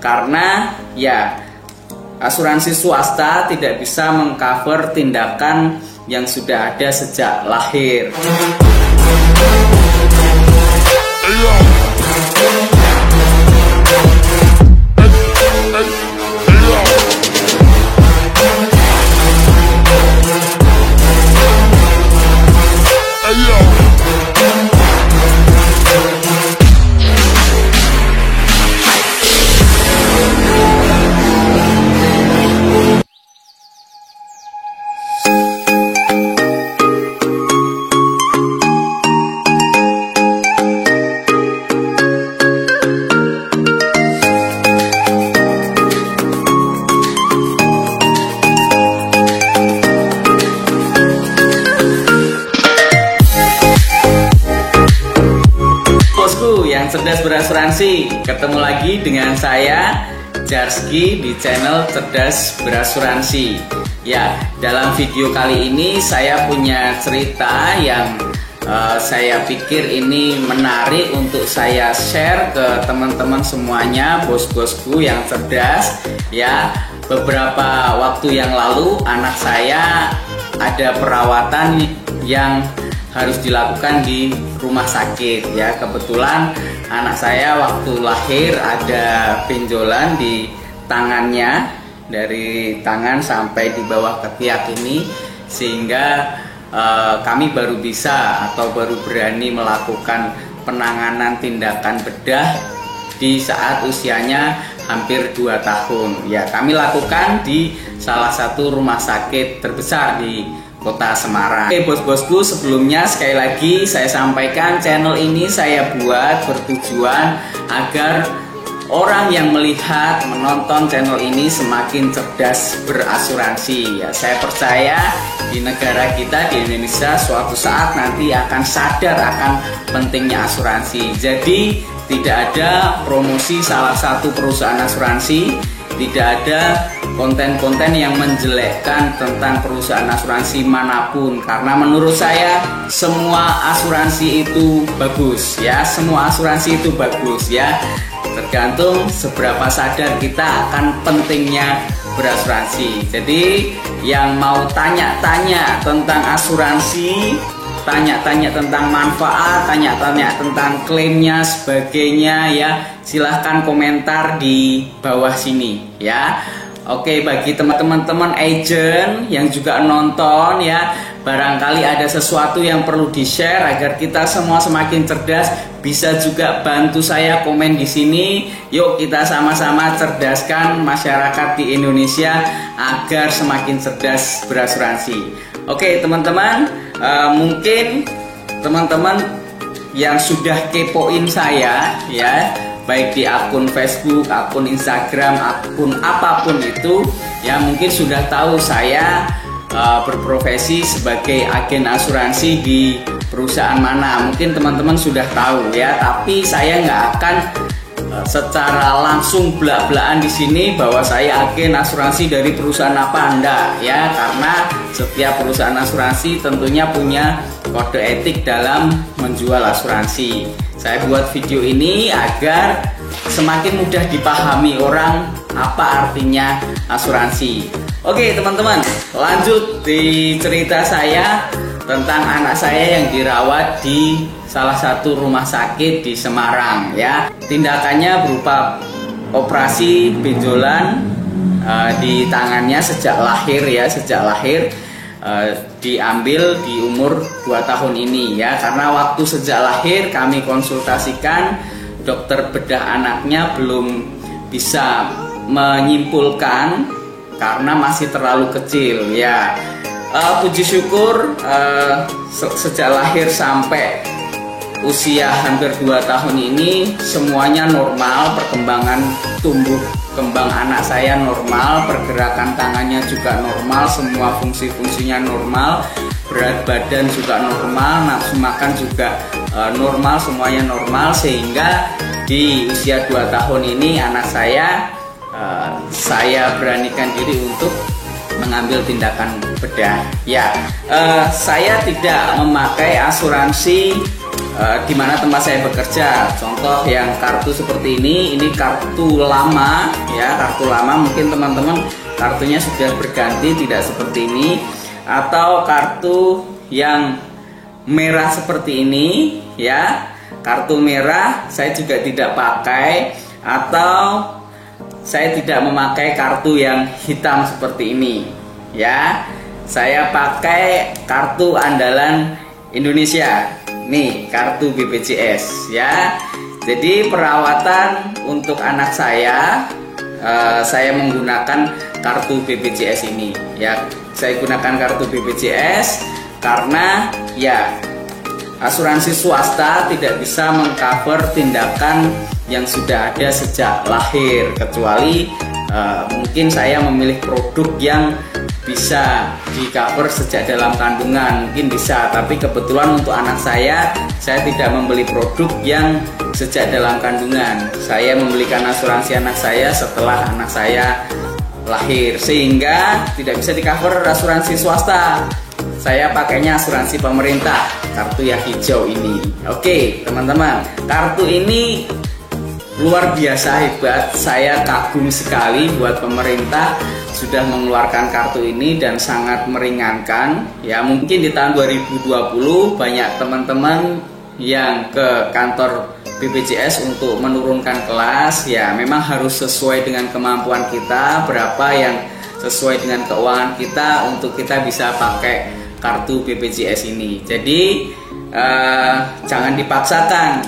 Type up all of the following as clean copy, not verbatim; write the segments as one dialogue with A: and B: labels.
A: karena ya asuransi swasta tidak bisa mengcover tindakan yang sudah ada sejak lahir. Yang cerdas berasuransi, ketemu lagi dengan saya Jarski di channel Cerdas Berasuransi. Ya, dalam video kali ini saya punya cerita yang saya pikir ini menarik untuk saya share ke teman-teman semuanya, bos-bosku yang cerdas. Ya, beberapa waktu yang lalu anak saya ada perawatan yang harus dilakukan di rumah sakit. Ya, kebetulan anak saya waktu lahir ada benjolan di tangannya, dari tangan sampai di bawah ketiak ini, sehingga kami baru bisa atau baru berani melakukan penanganan tindakan bedah di saat usianya hampir 2 tahun. Ya, kami lakukan di salah satu rumah sakit terbesar di Kota Semarang. Oke bos-bosku, sebelumnya sekali lagi saya sampaikan channel ini saya buat bertujuan agar orang yang melihat, menonton channel ini semakin cerdas berasuransi. Ya, saya percaya di negara kita, di Indonesia, suatu saat nanti akan sadar akan pentingnya asuransi. Jadi tidak ada promosi salah satu perusahaan asuransi, tidak ada konten-konten yang menjelekkan tentang perusahaan asuransi manapun, karena menurut saya semua asuransi itu bagus ya, semua asuransi itu bagus ya, tergantung seberapa sadar kita akan pentingnya berasuransi. Jadi yang mau tanya-tanya tentang asuransi, tanya-tanya tentang manfaat, tanya-tanya tentang klaimnya, sebagainya ya, silahkan komentar di bawah sini ya. Oke, bagi teman-teman agent yang juga nonton ya, barangkali ada sesuatu yang perlu di-share agar kita semua semakin cerdas, bisa juga bantu saya komen di sini. Yuk kita sama-sama cerdaskan masyarakat di Indonesia agar semakin cerdas berasuransi. Oke teman-teman, mungkin teman-teman yang sudah kepoin saya ya, baik di akun Facebook, akun Instagram, akun apapun itu ya, mungkin sudah tahu saya berprofesi sebagai agen asuransi di perusahaan mana. Mungkin teman-teman sudah tahu ya, tapi saya nggak akan secara langsung belak-belakan di sini bahwa saya agen asuransi dari perusahaan apa, enggak ya, karena setiap perusahaan asuransi tentunya punya kode etik dalam menjual asuransi. Saya buat video ini agar semakin mudah dipahami orang apa artinya asuransi. Oke teman-teman, lanjut di cerita saya tentang anak saya yang dirawat di salah satu rumah sakit di Semarang ya. Tindakannya berupa operasi benjolan di tangannya sejak lahir ya, sejak lahir. Diambil di umur 2 tahun ini ya, karena waktu sejak lahir kami konsultasikan, dokter bedah anaknya belum bisa menyimpulkan karena masih terlalu kecil ya. Puji syukur sejak lahir sampai usia hampir 2 tahun ini semuanya normal, perkembangan tumbuh kembang anak saya normal, pergerakan tangannya juga normal, semua fungsi-fungsinya normal, berat badan juga normal, nafsu makan juga normal, semuanya normal, sehingga di usia 2 tahun ini anak saya beranikan diri untuk mengambil tindakan bedah. Ya, saya tidak memakai asuransi di mana tempat saya bekerja. Contoh yang kartu seperti ini kartu lama ya, kartu lama. Mungkin teman-teman kartunya sudah berganti, tidak seperti ini. Atau kartu yang merah seperti ini ya, kartu merah saya juga tidak pakai. Atau saya tidak memakai kartu yang hitam seperti ini ya. Saya pakai kartu andalan Indonesia. Nih, kartu BPJS ya. Jadi perawatan untuk anak saya menggunakan kartu BPJS ini ya. Saya gunakan kartu BPJS karena ya asuransi swasta tidak bisa mengcover tindakan yang sudah ada sejak lahir, kecuali mungkin saya memilih produk yang bisa di cover sejak dalam kandungan, mungkin bisa. Tapi kebetulan untuk anak saya tidak membeli produk yang sejak dalam kandungan. Saya membelikan asuransi anak saya setelah anak saya lahir, sehingga tidak bisa di cover asuransi swasta. Saya pakainya asuransi pemerintah, kartu yang hijau ini. Oke teman-teman, kartu ini luar biasa hebat. Saya kagum sekali buat pemerintah sudah mengeluarkan kartu ini dan sangat meringankan ya. Mungkin di tahun 2020 banyak teman-teman yang ke kantor BPJS untuk menurunkan kelas ya. Memang harus sesuai dengan kemampuan kita, berapa yang sesuai dengan keuangan kita untuk kita bisa pakai kartu BPJS ini. Jadi jangan dipaksakan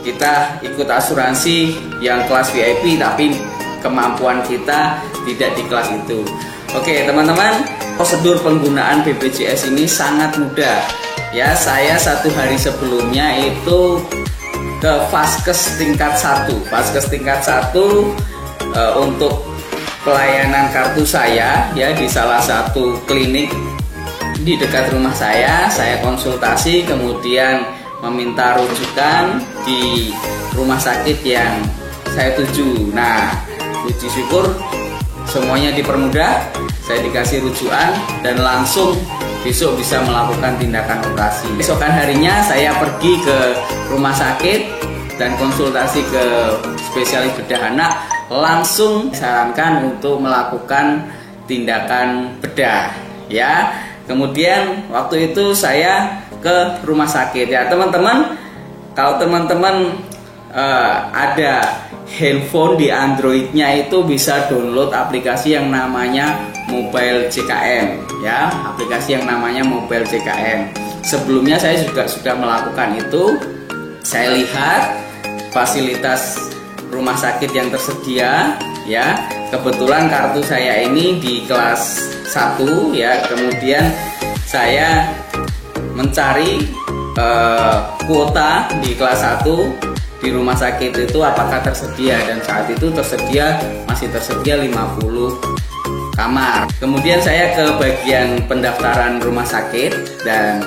A: kita ikut asuransi yang kelas VIP tapi kemampuan kita tidak di kelas itu. Oke teman-teman, prosedur penggunaan BPJS ini sangat mudah ya. Saya 1 hari sebelumnya itu ke Vaskes tingkat 1. Vaskes tingkat 1 untuk pelayanan kartu saya ya, di salah satu klinik di dekat rumah saya konsultasi, kemudian meminta rujukan di rumah sakit yang saya tuju. Nah, puji syukur semuanya dipermudah, saya dikasih rujukan dan langsung besok bisa melakukan tindakan operasi. Besokan harinya saya pergi ke rumah sakit dan konsultasi ke spesialis bedah anak, langsung disarankan untuk melakukan tindakan bedah ya. Kemudian waktu itu saya ke rumah sakit ya teman-teman. Kalau teman-teman ada handphone di Androidnya itu bisa download aplikasi yang namanya Mobile JKM ya, aplikasi yang namanya Mobile JKM. Sebelumnya saya juga sudah melakukan itu. Saya lihat fasilitas rumah sakit yang tersedia ya. Kebetulan kartu saya ini di kelas 1 ya. Kemudian saya mencari kuota di kelas 1 di rumah sakit itu apakah tersedia, dan saat itu masih tersedia 50 kamar. Kemudian saya ke bagian pendaftaran rumah sakit dan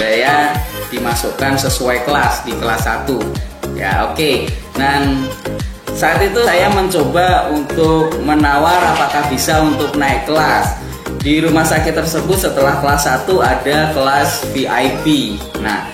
A: saya dimasukkan sesuai kelas di kelas 1 ya. Oke. Dan saat itu saya mencoba untuk menawar apakah bisa untuk naik kelas. Di rumah sakit tersebut setelah kelas 1 ada kelas VIP. Nah,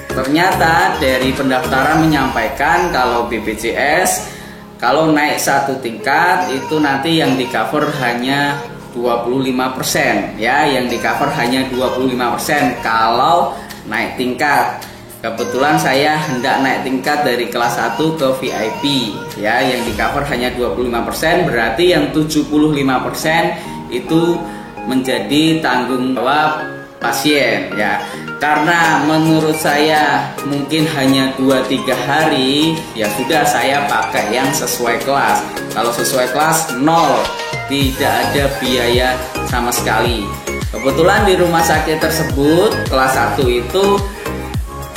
A: ternyata dari pendaftaran menyampaikan kalau BPJS kalau naik 1 tingkat itu nanti yang di cover hanya 25% ya, yang di cover hanya 25% kalau naik tingkat. Kebetulan saya hendak naik tingkat dari kelas 1 ke VIP ya, yang di cover hanya 25%, berarti yang 75% itu menjadi tanggung jawab pasien ya. Karena menurut saya mungkin hanya 2-3 hari, ya sudah saya pakai yang sesuai kelas. Kalau sesuai kelas 0, tidak ada biaya sama sekali. Kebetulan di rumah sakit tersebut kelas 1 itu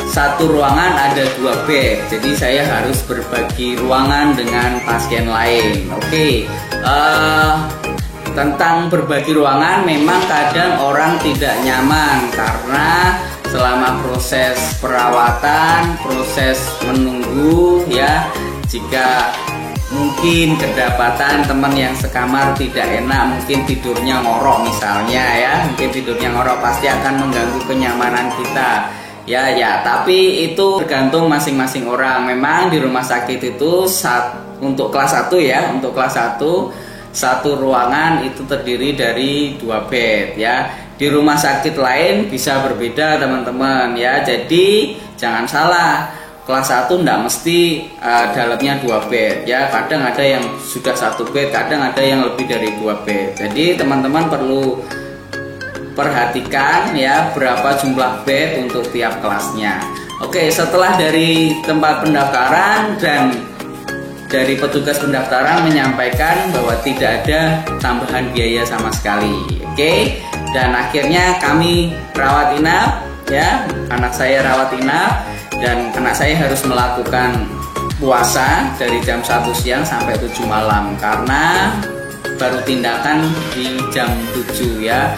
A: satu ruangan ada 2 bed, jadi saya harus berbagi ruangan dengan pasien lain. Oke. Tentang berbagi ruangan, memang kadang orang tidak nyaman karena selama proses perawatan, proses menunggu ya, jika mungkin kedapatan teman yang sekamar tidak enak, mungkin tidurnya ngorok misalnya ya, mungkin tidurnya ngorok pasti akan mengganggu kenyamanan kita Ya, tapi itu tergantung masing-masing orang. Memang di rumah sakit itu untuk kelas 1 ya, untuk kelas 1 satu ruangan itu terdiri dari 2 bed ya. Di rumah sakit lain bisa berbeda teman-teman ya. Jadi jangan salah, kelas 1 enggak mesti dalamnya 2 bed ya. Kadang ada yang sudah 1 bed, kadang ada yang lebih dari 2 bed. Jadi teman-teman perlu perhatikan ya berapa jumlah bed untuk tiap kelasnya. Oke, setelah dari tempat pendaftaran dan dari petugas pendaftaran menyampaikan bahwa tidak ada tambahan biaya sama sekali. Oke, dan akhirnya kami rawat inap ya, anak saya rawat inap, dan anak saya harus melakukan puasa dari jam 1 siang sampai 7 malam karena baru tindakan di jam 7 ya.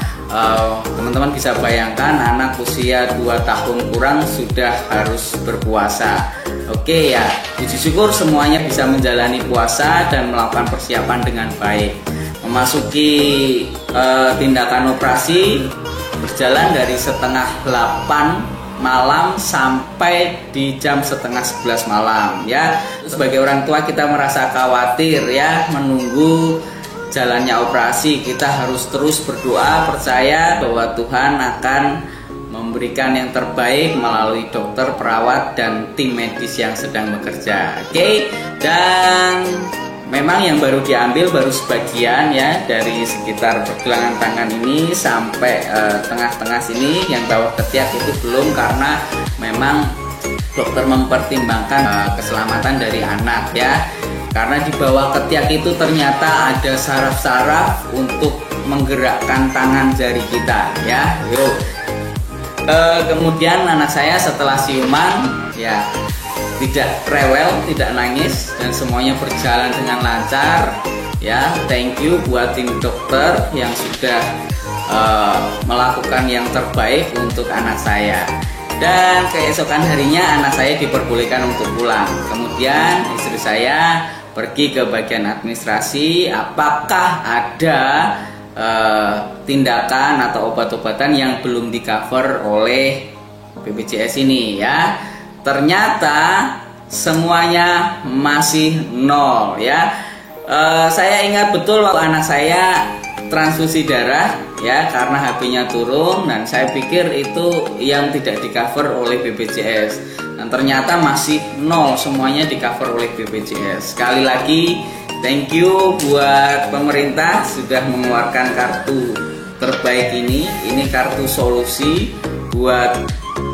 A: Teman-teman bisa bayangkan anak usia 2 tahun kurang sudah harus berpuasa. Oke ya, puji syukur semuanya bisa menjalani puasa dan melakukan persiapan dengan baik. Memasuki tindakan operasi berjalan dari setengah 8 malam sampai di jam setengah 11 malam ya. Sebagai orang tua kita merasa khawatir ya menunggu jalannya operasi. Kita harus terus berdoa, percaya bahwa Tuhan akan memberikan yang terbaik melalui dokter, perawat, dan tim medis yang sedang bekerja. Oke, dan memang yang baru diambil baru sebagian ya, dari sekitar pergelangan tangan ini sampai tengah-tengah sini. Yang bawah ketiak itu belum, karena memang dokter mempertimbangkan keselamatan dari anak ya. Karena di bawah ketiak itu ternyata ada saraf-saraf untuk menggerakkan tangan jari kita ya. Yuk. Kemudian anak saya setelah siuman ya tidak rewel, tidak nangis, dan semuanya berjalan dengan lancar ya. Thank you buat tim dokter yang sudah melakukan yang terbaik untuk anak saya. Dan keesokan harinya anak saya diperbolehkan untuk pulang. Kemudian istri saya pergi ke bagian administrasi, apakah ada tindakan atau obat-obatan yang belum di cover oleh BPJS ini ya. Ternyata semuanya masih nol ya. Saya ingat betul waktu anak saya transfusi darah ya, karena HP-nya turun, dan saya pikir itu yang tidak di cover oleh BPJS, dan ternyata masih nol, semuanya di cover oleh BPJS. Sekali lagi thank you buat pemerintah sudah mengeluarkan kartu terbaik ini kartu solusi buat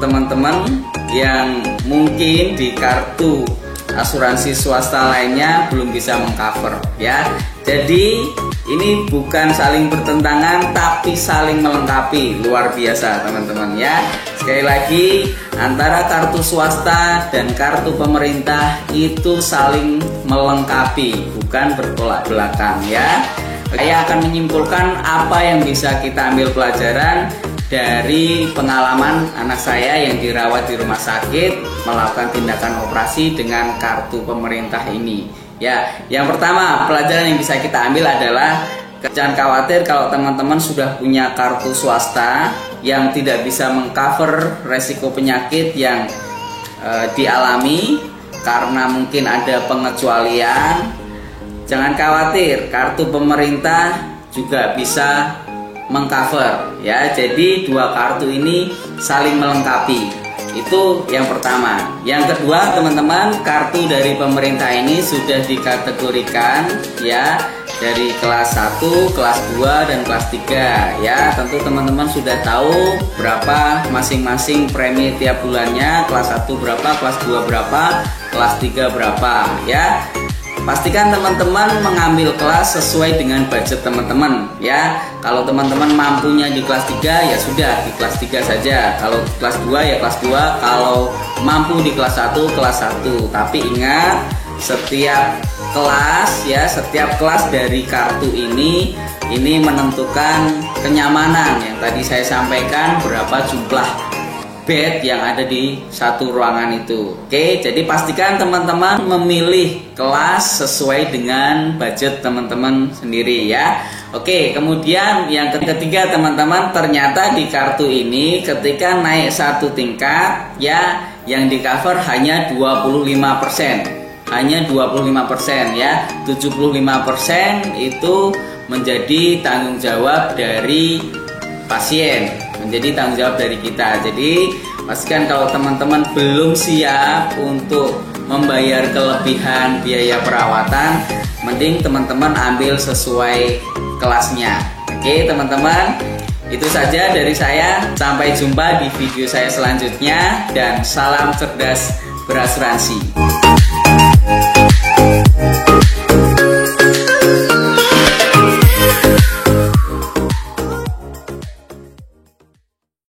A: teman-teman yang mungkin di kartu asuransi swasta lainnya belum bisa mengcover ya. Jadi ini bukan saling bertentangan tapi saling melengkapi. Luar biasa teman-teman ya. Sekali lagi, antara kartu swasta dan kartu pemerintah itu saling melengkapi, bukan bertolak belakang ya. Saya akan menyimpulkan apa yang bisa kita ambil pelajaran dari pengalaman anak saya yang dirawat di rumah sakit melakukan tindakan operasi dengan kartu pemerintah ini. Ya, yang pertama pelajaran yang bisa kita ambil adalah jangan khawatir kalau teman-teman sudah punya kartu swasta yang tidak bisa mengcover resiko penyakit yang dialami karena mungkin ada pengecualian. Jangan khawatir, kartu pemerintah juga bisa mengcover ya. Jadi dua kartu ini saling melengkapi. Itu yang pertama. Yang kedua teman-teman, kartu dari pemerintah ini sudah dikategorikan ya dari kelas 1, kelas 2, dan kelas 3 ya. Tentu teman-teman sudah tahu berapa masing-masing premi tiap bulannya. Kelas 1 berapa, kelas 2 berapa, kelas 3 berapa ya. Pastikan teman-teman mengambil kelas sesuai dengan budget teman-teman ya. Kalau teman-teman mampunya di kelas 3 ya sudah di kelas 3 saja. Kalau kelas 2 ya kelas 2. Kalau mampu di kelas 1, kelas 1. Tapi ingat, setiap kelas ya, setiap kelas dari kartu ini menentukan kenyamanan yang tadi saya sampaikan, berapa jumlah bed yang ada di satu ruangan itu. Oke, jadi pastikan teman-teman memilih kelas sesuai dengan budget teman-teman sendiri ya. Oke, kemudian yang ketiga teman-teman, ternyata di kartu ini ketika naik satu tingkat ya, yang di cover hanya 25%. Hanya 25% ya. 75% itu menjadi tanggung jawab dari pasien, menjadi tanggung jawab dari kita. Jadi pastikan kalau teman-teman belum siap untuk membayar kelebihan biaya perawatan, mending teman-teman ambil sesuai kelasnya. Oke teman-teman, itu saja dari saya. Sampai jumpa di video saya selanjutnya, dan salam cerdas berasuransi.